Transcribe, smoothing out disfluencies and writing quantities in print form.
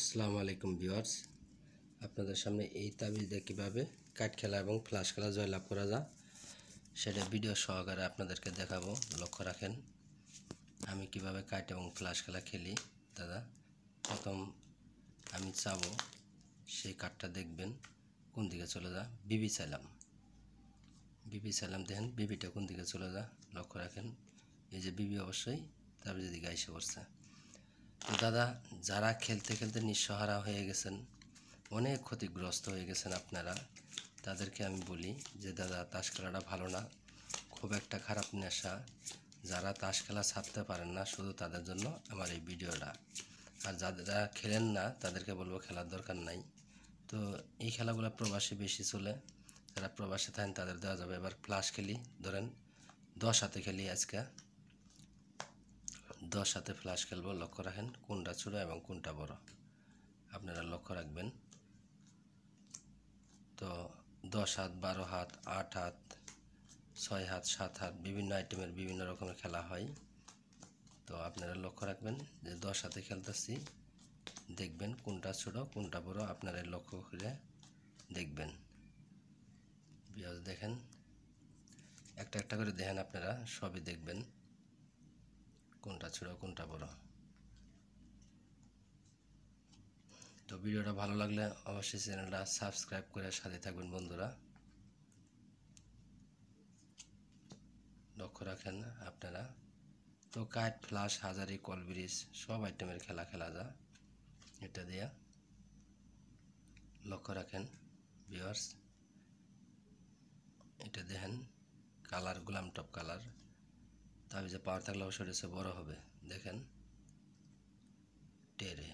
আসসালামু আলাইকুম ভিউয়ার্স, আপনাদের সামনে এই তাবিজ দিয়ে কীভাবে কাঠ খেলা এবং ফ্লাশ খেলা জয়লাভ করা যায় সেটা ভিডিও সহকারে আপনাদেরকে দেখাবো। লক্ষ্য রাখেন আমি কিভাবে কাঠ এবং ফ্লাশ খেলা খেলি। দাদা, প্রথম আমি চাবো সেই কাঠটা দেখবেন কোন দিকে চলে যা। বিবি চাইলাম দেখেন বিবিটা কোন দিকে চলে যা। লক্ষ্য রাখেন এই যে বিবি অবশ্যই তাবিজের দিকে এসে পড়ছে। তো দাদা, যারা খেলতে খেলতে নিঃসহারা হয়ে গেছেন, অনেক ক্ষতিগ্রস্ত হয়ে গেছেন আপনারা, তাদেরকে আমি বলি যে দাদা, তাস খেলাটা ভালো না, খুব একটা খারাপ নেশা। যারা তাস খেলা ছাড়তে পারেন না, শুধু তাদের জন্য আমার এই ভিডিওটা। আর যারা খেলেন না তাদেরকে বলবো খেলার দরকার নাই। তো এই খেলাগুলো প্রবাসী বেশি চলে, যারা প্রবাসী থাকেন তাদের দেওয়া যাবে। এবার ফ্লাশ খেলি, ধরেন 10 হাতে খেলি। আজকে 10 হাতে ফ্লাশ খেলবো। লক্ষ্য রাখেন কোনটা ছোটো এবং কোনটা বড়, আপনারা লক্ষ্য রাখবেন। তো 10 হাত, 12 হাত, 8 হাত, 6 হাত, 7 হাত, বিভিন্ন আইটেমের বিভিন্ন রকমের খেলা হয়। তো আপনারা লক্ষ্য রাখবেন যে 10 হাতে খেলতেছি, দেখবেন কোনটা ছোটো কোনটা বড়, আপনারা লক্ষ্য করে দেখবেন। ভিউয়ার্স দেখেন, একটা একটা করে দেখেন, আপনারা সবই দেখবেন কোনটা ছোটো কোনটা বড়। তো ভিডিওটা ভালো লাগলে অবশ্যই চ্যানেলটা সাবস্ক্রাইব করে সাথে থাকবেন বন্ধুরা। লক্ষ্য রাখেন আপনারা। তো কাঠ, ফ্লাশ, হাজারি, কলব্রিজ সব আইটেমের খেলা খেলা যায় এটা দিয়া। লক্ষ্য রাখেন ভিউয়ার্স, এটা দেখেন কালার গোলাম টপ কালার। তাবিজে পাওয়ার থাকলে অবশ্যই বড় হবে। দেখেন টেরে